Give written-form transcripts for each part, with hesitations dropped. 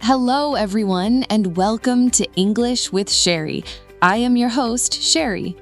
Hello, everyone, and welcome to English with Cheri. I am your host, Cheri.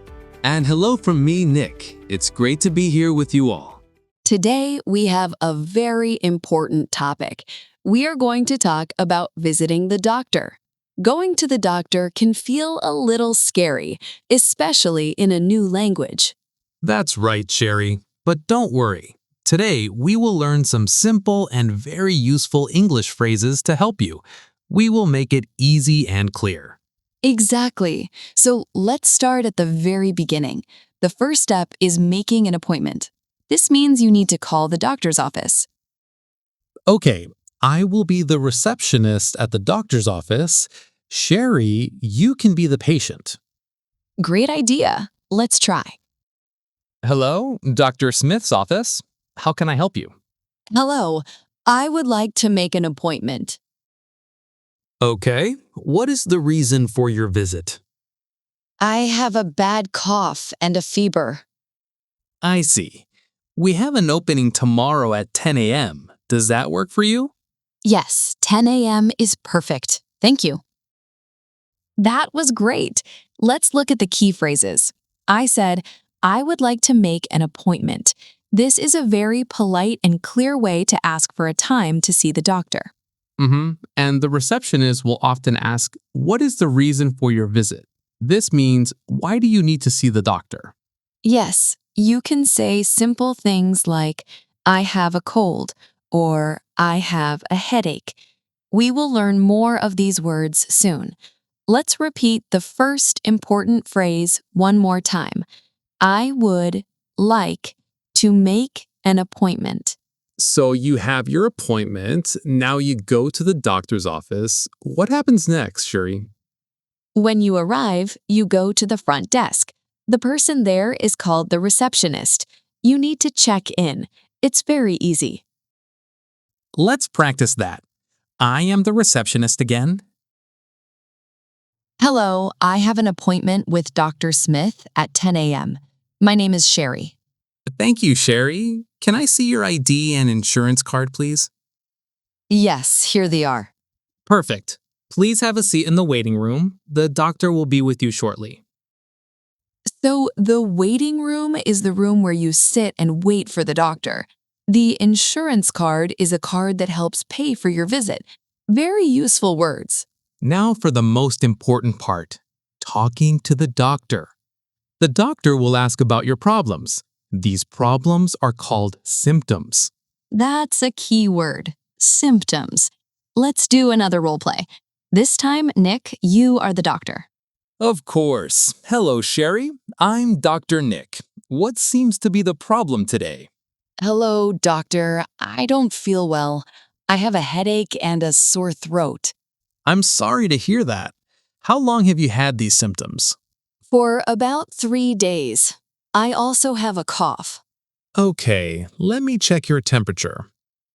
And hello from me, Nick. It's great to be here with you all. Today, we have a very important topic. We are going to talk about visiting the doctor. Going to the doctor can feel a little scary, especially in a new language. That's right, Cheri. But don't worry. Today, we will learn some simple and very useful English phrases to help you. We will make it easy and clear. Exactly. So let's start at the very beginning. The first step is making an appointment. This means you need to call the doctor's office. Okay, I will be the receptionist at the doctor's office. Cheri, you can be the patient. Great idea. Let's try. Hello, Dr. Smith's office. How can I help you? Hello, I would like to make an appointment. Okay, what is the reason for your visit? I have a bad cough and a fever. I see. We have an opening tomorrow at 10 a.m. Does that work for you? Yes, 10 a.m. is perfect. Thank you. That was great. Let's look at the key phrases. I said, I would like to make an appointment. This is a very polite and clear way to ask for a time to see the doctor. And the receptionist will often ask, what is the reason for your visit? This means, why do you need to see the doctor? Yes, you can say simple things like, I have a cold, or I have a headache. We will learn more of these words soon. Let's repeat the first important phrase one more time. I would like to make an appointment. So you have your appointment. Now you go to the doctor's office. What happens next, Cheri? When you arrive, you go to the front desk. The person there is called the receptionist. You need to check in. It's very easy. Let's practice that. I am the receptionist again. Hello, I have an appointment with Dr. Smith at 10 a.m. My name is Cheri. Thank you, Cheri. Can I see your ID and insurance card, please? Yes, here they are. Perfect. Please have a seat in the waiting room. The doctor will be with you shortly. So the waiting room is the room where you sit and wait for the doctor. The insurance card is a card that helps pay for your visit. Very useful words. Now for the most important part, talking to the doctor. The doctor will ask about your problems. These problems are called symptoms. That's a key word, symptoms. Let's do another role play. This time, Nick, you are the doctor. Of course. Hello, Cheri. I'm Dr. Nick. What seems to be the problem today? Hello, doctor. I don't feel well. I have a headache and a sore throat. I'm sorry to hear that. How long have you had these symptoms? For about 3 days. I also have a cough. Okay, let me check your temperature.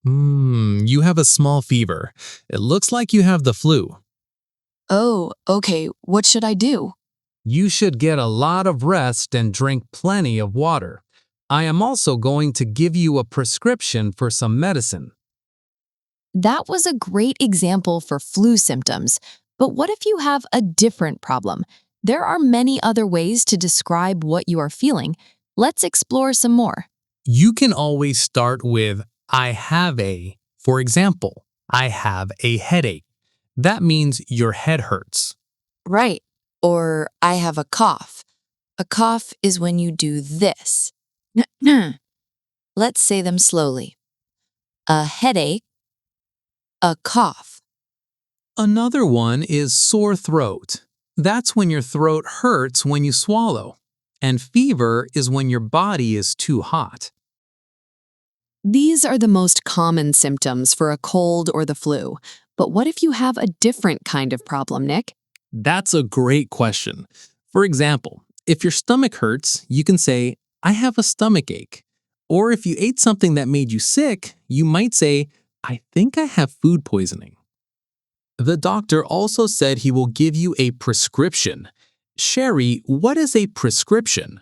You have a small fever. It looks like you have the flu. Oh, okay. What should I do? You should get a lot of rest and drink plenty of water. I am also going to give you a prescription for some medicine. That was a great example for flu symptoms. But what if you have a different problem? There are many other ways to describe what you are feeling. Let's explore some more. You can always start with, I have a. For example, I have a headache. That means your head hurts. Right. Or I have a cough. A cough is when you do this. Let's say them slowly. A headache, a cough. Another one is sore throat. That's when your throat hurts when you swallow. And fever is when your body is too hot. These are the most common symptoms for a cold or the flu. But what if you have a different kind of problem, Nick? That's a great question. For example, if your stomach hurts, you can say, I have a stomach ache. Or if you ate something that made you sick, you might say, I think I have food poisoning. The doctor also said he will give you a prescription. Cheri, what is a prescription?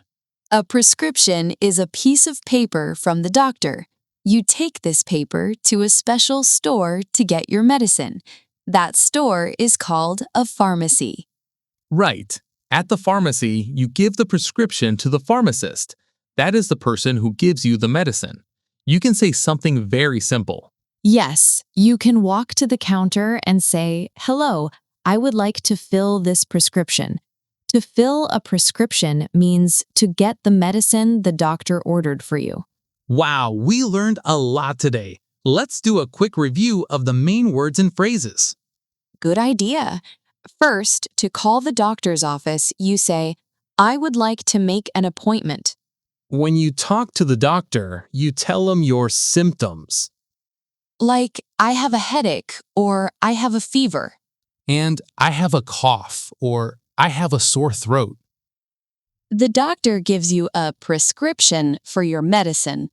A prescription is a piece of paper from the doctor. You take this paper to a special store to get your medicine. That store is called a pharmacy. Right. At the pharmacy, you give the prescription to the pharmacist. That is the person who gives you the medicine. You can say something very simple. Yes, you can walk to the counter and say, "Hello, I would like to fill this prescription." To fill a prescription means to get the medicine the doctor ordered for you. Wow, we learned a lot today. Let's do a quick review of the main words and phrases. Good idea. First, to call the doctor's office, you say, "I would like to make an appointment." When you talk to the doctor, you tell them your symptoms. Like, "I have a headache" or "I have a fever." And I have a cough or I have a sore throat. The doctor gives you a prescription for your medicine.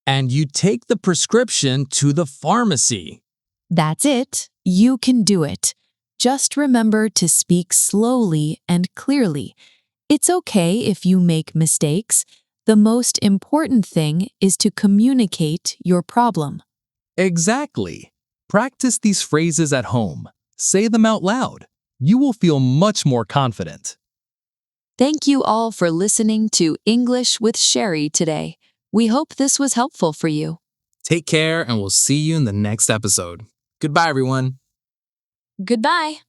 And you take the prescription to the pharmacy. That's it. You can do it. Just remember to speak slowly and clearly. It's okay if you make mistakes. The most important thing is to communicate your problem. Exactly. Practice these phrases at home. Say them out loud. You will feel much more confident. Thank you all for listening to English with Cheri today. We hope this was helpful for you. Take care, and we'll see you in the next episode. Goodbye, everyone. Goodbye.